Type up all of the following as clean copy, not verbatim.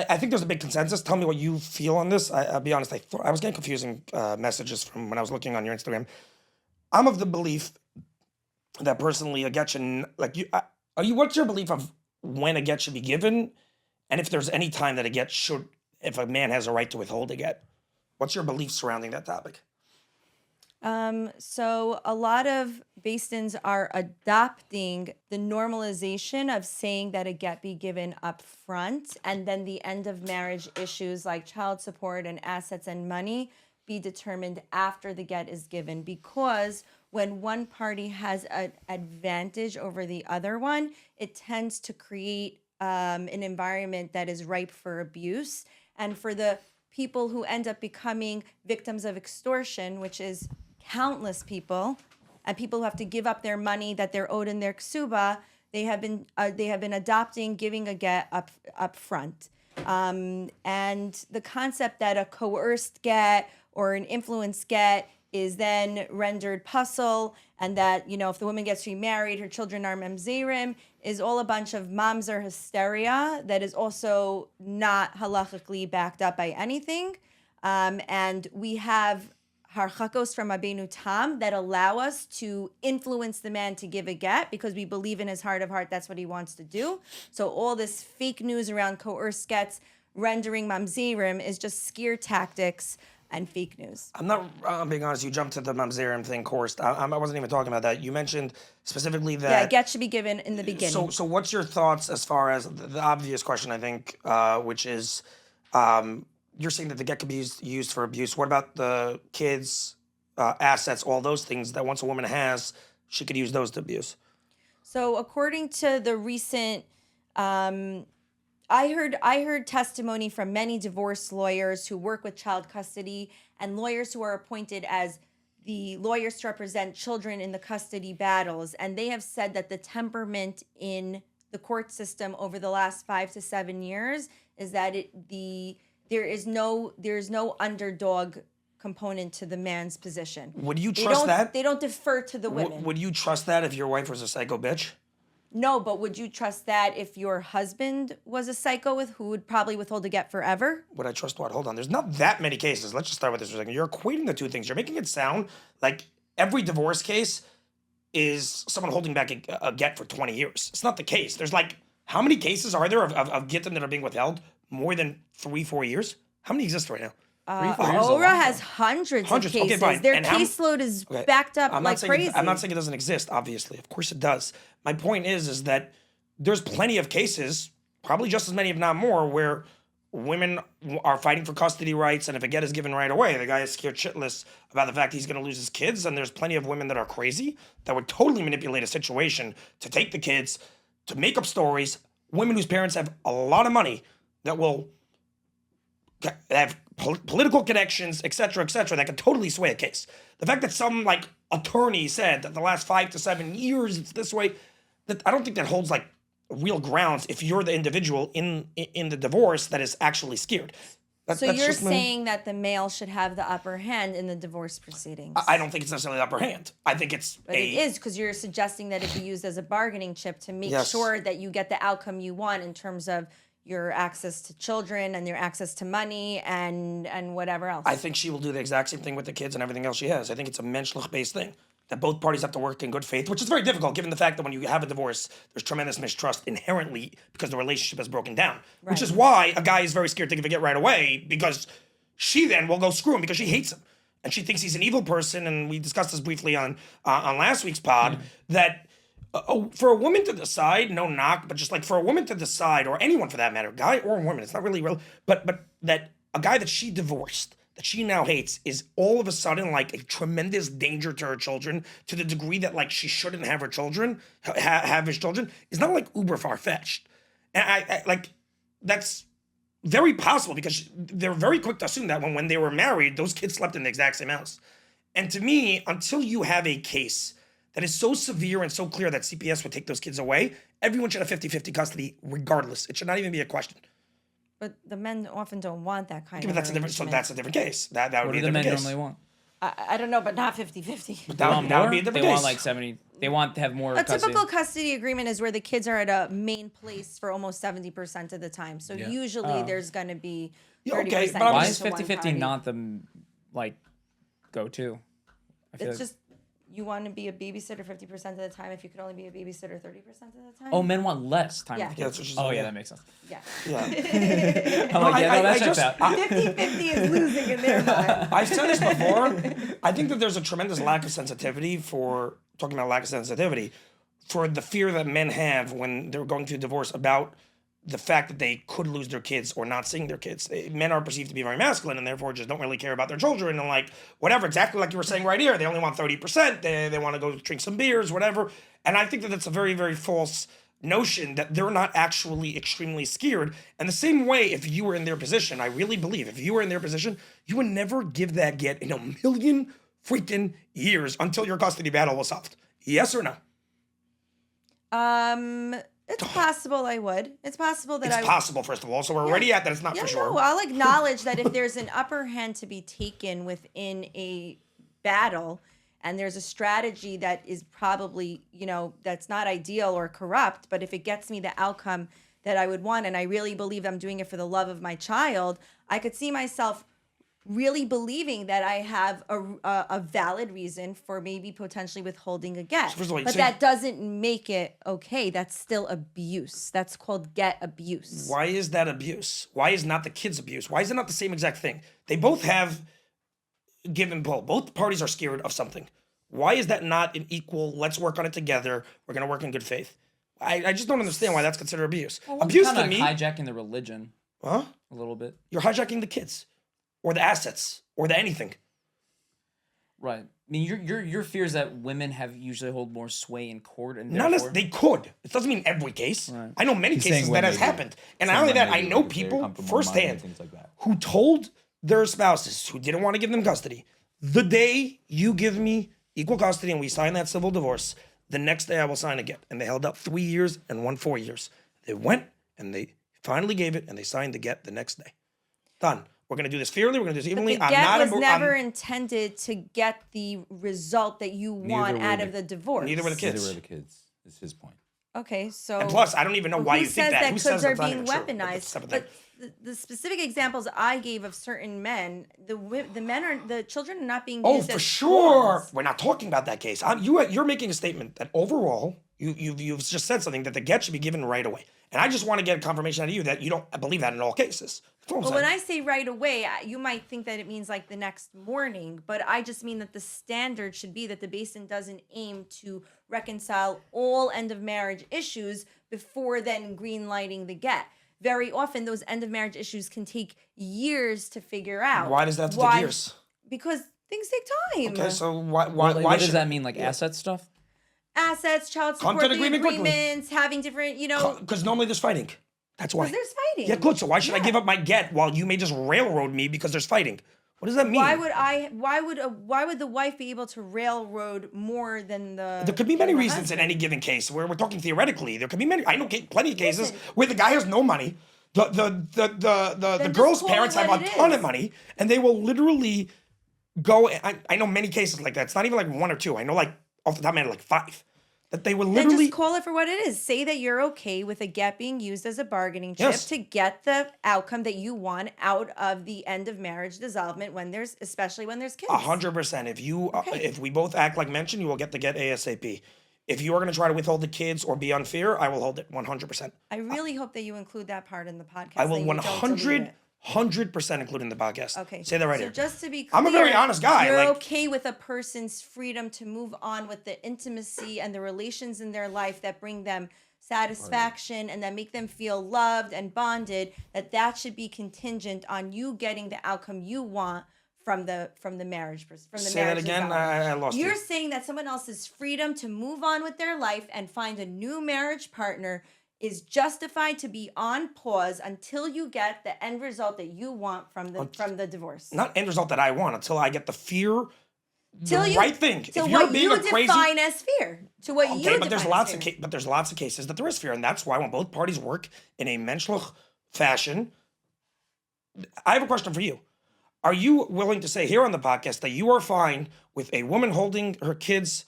I think there's a big consensus. Tell me what you feel on this. I'll be honest. I was getting confusing messages from when I was looking on your Instagram. I'm of the belief that personally a get should like you. Are you? What's your belief of when a get should be given, and if there's any time that a get should, if a man has a right to withhold a get? What's your belief surrounding that topic? So a lot of Basins are adopting the normalization of saying that a get be given up front and then the end of marriage issues like child support and assets and money be determined after the get is given, because when one party has an advantage over the other one, it tends to create an environment that is ripe for abuse. And for the people who end up becoming victims of extortion, which is countless people, and people who have to give up their money that they're owed in their ksuba, they have been adopting giving a get up front. And the concept that a coerced get or an influence get is then rendered puzzle, and that, you know, if the woman gets remarried, her children are mamzerim, is all a bunch of mamzer hysteria that is also not halachically backed up by anything. And we have harchakos from Abenu Tam that allow us to influence the man to give a get because we believe in his heart of heart that's what he wants to do. So all this fake news around coerced gets rendering mamzerim is just scare tactics and fake news. I'm being honest, you jumped to the mamzerim thing, coerced. I wasn't even talking about that. You mentioned specifically that... Yeah, get should be given in the beginning. So what's your thoughts as far as the obvious question, I think, which is, you're saying that the get could be used for abuse. What about the kids, assets, all those things that once a woman has, she could use those to abuse? So according to the recent... I heard testimony from many divorce lawyers who work with child custody and lawyers who are appointed as the lawyers to represent children in the custody battles. And they have said that the temperament in the court system over the last 5 to 7 years is that there's no underdog component to the man's position. Would you trust that? They don't defer to the women. Would you trust that if your wife was a psycho bitch? No, but would you trust that if your husband was a psycho who would probably withhold a get forever? Would I trust what? Hold on. There's not that many cases. Let's just start with this for a second. You're equating the two things. You're making it sound like every divorce case is someone holding back a get for 20 years. It's not the case. There's like, how many cases are there of get that are being withheld? More than 3-4 years? How many exist right now? Ora has hundreds of cases. Okay, fine. Their caseload is backed up crazy. I'm not saying it doesn't exist, obviously. Of course it does. My point is that there's plenty of cases, probably just as many, if not more, where women are fighting for custody rights, and if a get is given right away, the guy is scared shitless about the fact he's going to lose his kids, and there's plenty of women that are crazy that would totally manipulate a situation to take the kids, to make up stories, women whose parents have a lot of money that will have political connections, et cetera, that could totally sway a case. The fact that some attorney said that the last 5 to 7 years it's this way, that I don't think that holds real grounds if you're the individual in the divorce that is actually scared. So you're saying that the male should have the upper hand in the divorce proceedings? I don't think it's necessarily the upper hand. I think it's But it is, because you're suggesting that it be used as a bargaining chip to make sure that you get the outcome you want in terms of your access to children and your access to money and whatever else. I think she will do the exact same thing with the kids and everything else she has. I think it's a menschlich-based thing, that both parties have to work in good faith, which is very difficult given the fact that when you have a divorce, there's tremendous mistrust inherently because the relationship has broken down. Right. Which is why a guy is very scared to give a get right away, because she then will go screw him because she hates him. And she thinks he's an evil person, and we discussed this briefly on last week's pod, that for a woman to decide, no knock, but just for a woman to decide, or anyone for that matter, guy or woman, it's not really real, but that a guy that she divorced, that she now hates, is all of a sudden a tremendous danger to her children, to the degree that she shouldn't have her children, have his children, is not uber far-fetched. And I that's very possible, because they're very quick to assume that when they were married, those kids slept in the exact same house. And to me, until you have a case that is so severe and so clear that CPS would take those kids away, everyone should have 50-50 custody regardless. It should not even be a question. But the men often don't want that kind of arrangement. So that's a different case. That would be a different case. What do the men normally want? I don't know, but not 50-50. But They want that would more? be a different They case. want like 70. They want to have more A custody. typical custody agreement is where the kids are at a main place for almost 70% of the time. So usually there's going to be 30% okay, but I'm Why given is to one 50-50 party. not the like go-to? I feel It's like- just you want to be a babysitter 50% of the time if you could only be a babysitter 30% of the time. Oh, men want less time Yeah. with Yeah, kids. that's what she's Oh saying, yeah, yeah. that makes sense. Yeah. Yeah. I'm like, yeah, no, that I checks just- out. 50-50 is losing in their mind. I've said this before. I think that there's a tremendous lack of sensitivity for talking about lack of sensitivity for the fear that men have when they're going through a divorce about the fact that they could lose their kids or not seeing their kids. Men are perceived to be very masculine and therefore just don't really care about their children and like whatever, exactly like you were saying right here. They only want 30%. They want to go drink some beers, whatever. And I think that that's a very, very false notion that they're not actually extremely scared. And the same way, if you were in their position, I really believe if you were in their position, you would never give that get in a million freaking years until your custody battle was solved. Yes or no? It's possible I would. It's possible that It's I possible, first of all. So we're already at that. It's not Yeah, for sure. no, I'll acknowledge that if there's an upper hand to be taken within a battle and there's a strategy that is probably, that's not ideal or corrupt, but if it gets me the outcome that I would want and I really believe I'm doing it for the love of my child, I could see myself really believing that I have a valid reason for maybe potentially withholding a get. first of all, you but say- that doesn't make it okay. That's still abuse. That's called get abuse. Why is that abuse? Why is not the kids abuse? Why is it not the same exact thing? They both have give and pull. Both parties are scared of something. Why is that not an equal, let's work on it together, we're going to work in good faith? I just don't understand why that's considered abuse. Abuse Kinda to me, hijacking the religion huh? a little bit. You're hijacking the kids or the assets or the anything. Right. I mean, your fear is that women have usually hold more sway in court, and Not as therefore, they could. It doesn't mean every case. Right. I know many He's cases saying that when has they do. happened. And Saying not only when that, they I do, know because they're people comfortable in money and firsthand things like that. who told their spouses who didn't want to give them custody, the day you give me equal custody and we sign that civil divorce, the next day I will sign a get. And they held up 3 years and 1 4 years. They went and they finally gave it and they signed the get the next day. Done. We're going to do this fairly. We're going to do this But evenly. the I'm get not was abo- never I'm- intended to get the result that you want were out the- of the divorce. Neither were the Neither kids. were the kids, is his point. Okay, so And plus, I don't even know why who you think says that. Who kids says are that's not being even true? But that's a weaponized? separate But thing. the specific examples I gave of certain men, the children are not being Oh, used for as sure. pawns. We're not talking about that case. You're making a statement that overall, you've just said something that the get should be given right away. And I just want to get confirmation out of you that you don't believe that in all cases. That's all I'm But when saying. I say right away, you might think that it means like the next morning, but I just mean that the standard should be that the basin doesn't aim to reconcile all end of marriage issues before then green lighting the get. Very often, those end of marriage issues can take years to figure out. Why does that have to take years? Because things take time. Okay, so why what does should that mean? Like asset stuff? Assets, child Come support, to the an agreement quickly. agreements, having different, Because normally there's fighting. That's why. there's fighting. Yeah, good. So why should I Yeah. give up my get while you may just railroad me because there's fighting? What does that mean? Why would the wife be able to railroad more than the? There could be many than the reasons in husband? any given case where we're talking theoretically. There could be many. I know plenty of cases where the guy has no money. The just girl's call it parents have what a it ton is. of money, and they will literally go. I know many cases like that. It's not even like 1 or 2. I know like off the top of my head like 5. That they will Then literally. just call it for what it is. Say that you're okay with a get being used as a bargaining chip Yes. to get the outcome that you want out of the end of marriage dissolvement especially when there's kids. 100%. If we both act like mentioned, you will get the get ASAP. If you are going to try to withhold the kids or be unfair, I will hold it 100%. I really hope that you include that part in the podcast. I will that you don't delete it. 100% include in the podcast. Okay. Say that right so here. just to be clear, I'm a very honest guy, You're like- okay with a person's freedom to move on with the intimacy and the relations in their life that bring them satisfaction and that make them feel loved and bonded, that should be contingent on you getting the outcome you want from the marriage Say that marriage again. dissolvement. I lost You're you. saying that someone else's freedom to move on with their life and find a new marriage partner is justified to be on pause until you get the end result that you want from the divorce. Not end result that I want until I get the fear, Till the you- right thing. To If you're what being you a crazy, define as fear. To what you okay, but there's define lots as of fear. but there's lots of cases that there is fear, and that's why when both parties work in a menschlich fashion. I have a question for you. Are you willing to say here on the podcast that you are fine with a woman holding her kids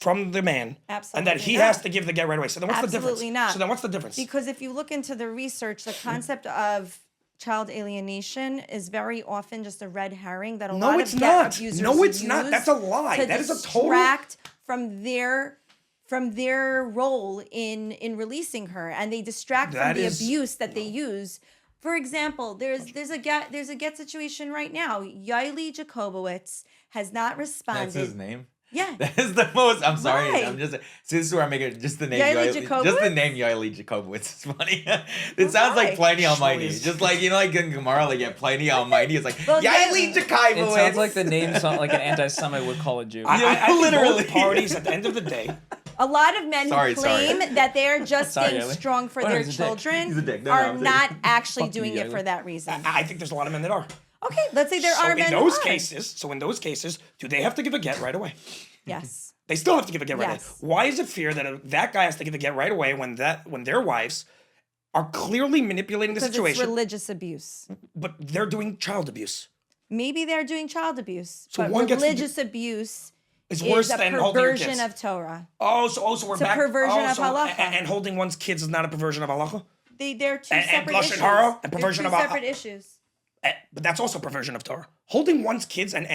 from the man, and that he Absolutely has not. to give the get right away? So then what's the difference? Absolutely not. So then what's the difference? Because if you look into the research, the concept of child alienation is very often just a red herring that a No, lot it's of get not. abusers No, it's not. use That's a lie. to That is a total- distract from their role in releasing her, and they distract That from the is- abuse that they use. For example, there's a get situation right now. Yaeli Jacobowitz has not responded. That's his name. Yeah. That is the most. I'm sorry. Right. I'm just. See, this is where I make it. Just the name. Yaeli Just the Jacobowitz? name Yaeli Jacobowitz is funny. It sounds like Why? Pliny Almighty. is. Just like like in Gemara, like Pliny Almighty. It's like Well, Yaeli Jacobowitz. It sounds like the name like an anti-Semite would call a Jew. I think Literally. both parties at the end of the day. A lot of men Sorry, who claim that they're just Sorry, being Yaeli. strong for Oh, no, their he's a dick. children He's a dick. No, are I'm not saying- actually Fuck you, doing it for Yaeli. that reason. I think there's a lot of men that are. Okay, let's say there So are in men those who are. cases, do they have to give a get right away? Yes. They still have to give a get right Yes. away. Why is it fair that that guy has to give a get right away when their wives are clearly manipulating the Because it's situation, religious abuse. but they're doing child abuse? Maybe they're doing child abuse, So but one gets to religious abuse It's is worse a than holding your perversion kids. of Torah. So we're It's a back. perversion of so- halacha. And holding one's kids is not a perversion of halacha. They're two And separate Lashon issues. hara and They're perversion two of- separate issues. But that's also perversion of Torah. Holding one's kids and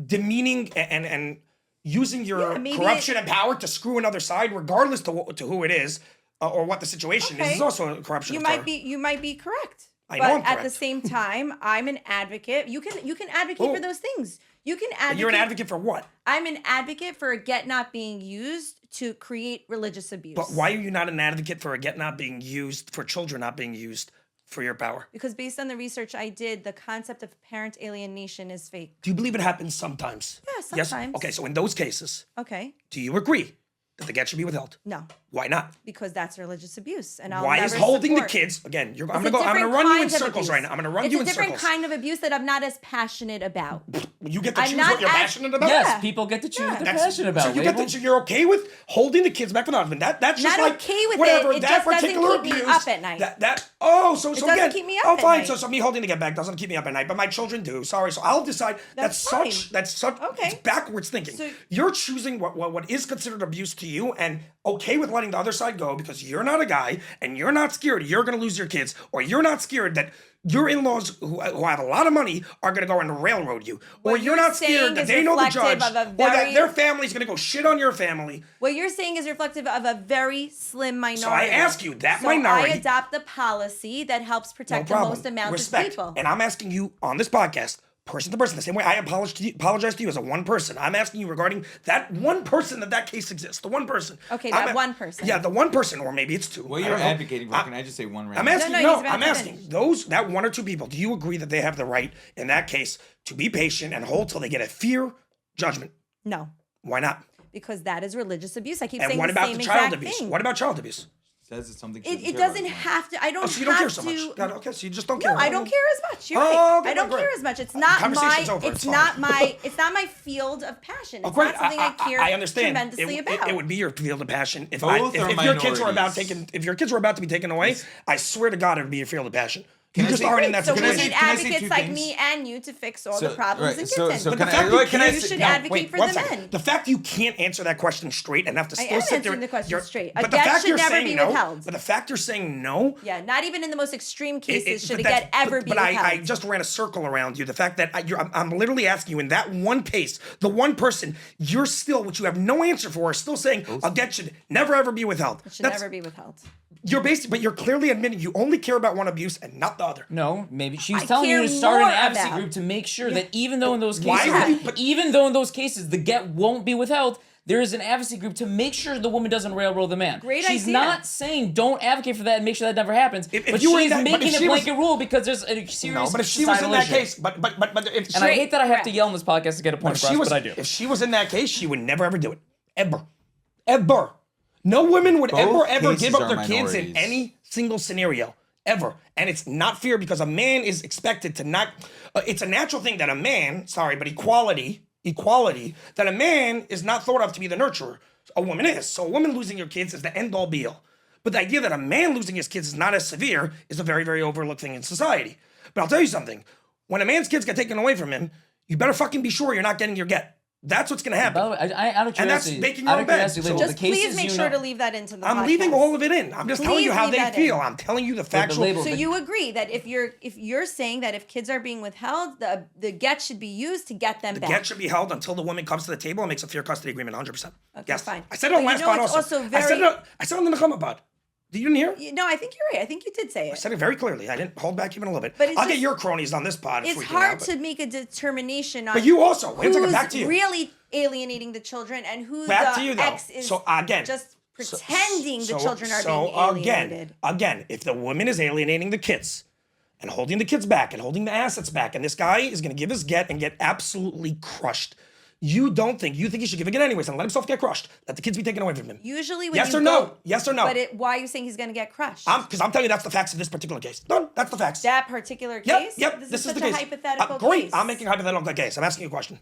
demeaning and using your Yeah, maybe corruption and power to screw another side, regardless to who it is or what the situation Okay. is also a corruption You of might Torah. be correct. I but know I'm at the correct. same time, I'm an advocate. You can advocate Oh. for those things. You can advocate. You're an advocate for what? I'm an advocate for a get not being used to create religious abuse. But why are you not an advocate for a get not being used, for children not being used for your power? Because based on the research I did, the concept of parent alienation is fake. Do you believe it happens sometimes? Yeah, Yes? sometimes. Okay, so in those cases, Okay. do you agree that the get should be withheld? No, Why not? because that's religious abuse, and I'll Why never is holding support. the kids again? I'm It's gonna a go. I'm gonna different run you in kind of circles abuse. right now. I'm gonna run It's you a in different circles. kind of abuse that I'm not as passionate about. You get to I'm choose not what you're as- passionate about. Yes, Yeah. people get to choose what they're That's- passionate about. So you get Laibel. so you're okay with holding the kids back from the husband. That's just Not like okay with it. whatever. It that just doesn't particular keep me abuse. up at night. So doesn't again. keep me up oh, at fine. night. So me holding the get back doesn't keep me up at night, but my children do. Sorry. So I'll decide. That's fine. Okay. It's backwards thinking. So- You're choosing what is considered abuse to you, and okay with letting the other side go because you're not a guy and you're not scared you're gonna lose your kids, or you're not scared that your in-laws who have a lot of money are going to go and railroad you, or What you're you're not scared saying that is they know the reflective judge, of a or that very- their family's going to go shit on your family. What you're saying is reflective of a very slim minority. So I ask you, that So minority. I adopt a policy that helps No protect the problem. most amount Respect. of people. And I'm asking you on this podcast, person to person, the same way I apologize to you as a one person. I'm asking you regarding that one person that case exists. The one person. Okay, I'm that one person. Yeah, the one person, or maybe it's two. What I you're don't know. advocating for? Can I just say one I'm random? asking. No, No, he's about I'm to asking finish. that one or two people. Do you agree that they have the right in that case to be patient and hold till they get a fair judgment? No, Why not? because that is religious abuse. I keep And saying what the about same the child exact abuse? thing. What about child abuse? Says it's something. It doesn't have to. I don't So you don't care have so to. much. God, okay, so you just don't care. No, I don't care as much. You're Oh, right. okay, I don't great. care as much. It's not my. Conversation's over. It's It's not fine. my. It's not my field of passion. It's Oh, great. not something I care I understand. tremendously about. It would be your field of passion if Both if are your kids were about minorities. if your kids were about to be taken away. I swear to God, it would be your field of passion. You Can I just say- aren't in that So we situation. need Can I say advocates two like things? me and you to fix all the So, problems right, in so- kittens. so But can the I- fact what can I you say- should no, advocate for one the second. men. The fact you can't answer that question straight and have to I still am sit there. answering the question you're- straight. But A the get fact should you're never saying be no. withheld. But the fact you're saying no. Yeah, not even in the most extreme cases should a but that's- get ever but be But withheld. I just ran a circle around you. The fact that I'm literally asking you in that one case, the one person, you're still, which you have no answer for, still saying a get should never ever be withheld. It should never be withheld. You're but you're clearly admitting you only care about one abuse and not the other. No, maybe she was I telling you care to start an more advocacy about- group to make sure that even though in those Why cases, would you- but- even though in those cases the get won't be withheld, there is an advocacy group to make sure the woman doesn't railroad the man. Great She's idea. not saying don't advocate for that and make sure that never happens. If but you were in she's that- but if making a she was- blanket rule because there's a serious No, but if she was in societal that issue. case, but if And I she, hate that I have to Correct. yell on this podcast to get a point if across, she was, but I do. if she was in that case, she would never ever do it. Ever. No women would Both ever give cases up are their kids in minorities. any single scenario. Ever. And it's not fair because a man is expected to not. It's a natural thing that a man, sorry, but equality, that a man is not thought of to be the nurturer. A woman is. So a woman losing your kids is the end all be all. But the idea that a man losing his kids is not as severe is a very, very overlooked thing in society. But I'll tell you something. when a man's kids get taken away from him, you better fucking be sure you're not getting your get. That's what's gonna By happen. the way, out of And that's curiosity, making your out own of bed. curiosity, So- Laibel, Just the cases please make you sure know, to leave that into the I'm podcast. leaving all of it in. I'm just telling you Please how leave they that feel. in. I'm telling you the Laibel, factual. So the- you agree that if you're saying that if kids are being withheld, the get should be used to get them The back. get should be held until the woman comes to the table and makes a fair custody agreement, 100%. Okay, Yes. fine. I said it on But last you know pod it's also. also I said very- I said it on the Nechama pod. You didn't hear? No, I think you're right. I think you did say I it. said it very clearly. I didn't hold back even a little bit. But it's I'll get just- your cronies on this pod. It's freaking hard out, but- to make a determination on But you also- wait a second, who's back to you. really alienating the children and who Back the to you, though. ex is So, again, just pretending the children are so being alienated. Again, if the woman is alienating the kids and holding the kids back and holding the assets back, and this guy is going to give his get and get absolutely crushed, you think he should give a get anyways and let himself get crushed? Let the kids be taken away from him? Usually when Yes you or no? go- Yes or no? But why are you saying he's going to get crushed? Because I'm telling you that's the facts of this particular case. No, that's the facts. that particular Yep, case? yep. This is such the case. a hypothetical Great. case. I'm making a hypothetical case. I'm asking you a question.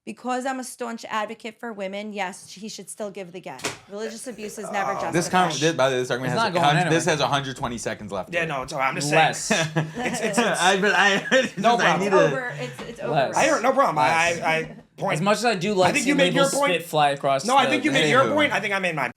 Because I'm a staunch advocate for women, yes, he should still give the get. Religious abuse is never justified. By the way, this argument It's has not going anywhere. this has 120 seconds left. Yeah, no, it's all right. I'm just less. saying. No, problem. It's over. It's over. Less. I heard no problem. I point. As much as I do like think seeing you made Laibel your point. spit fly across No, I think you made Hey, your who? point. I think I made mine.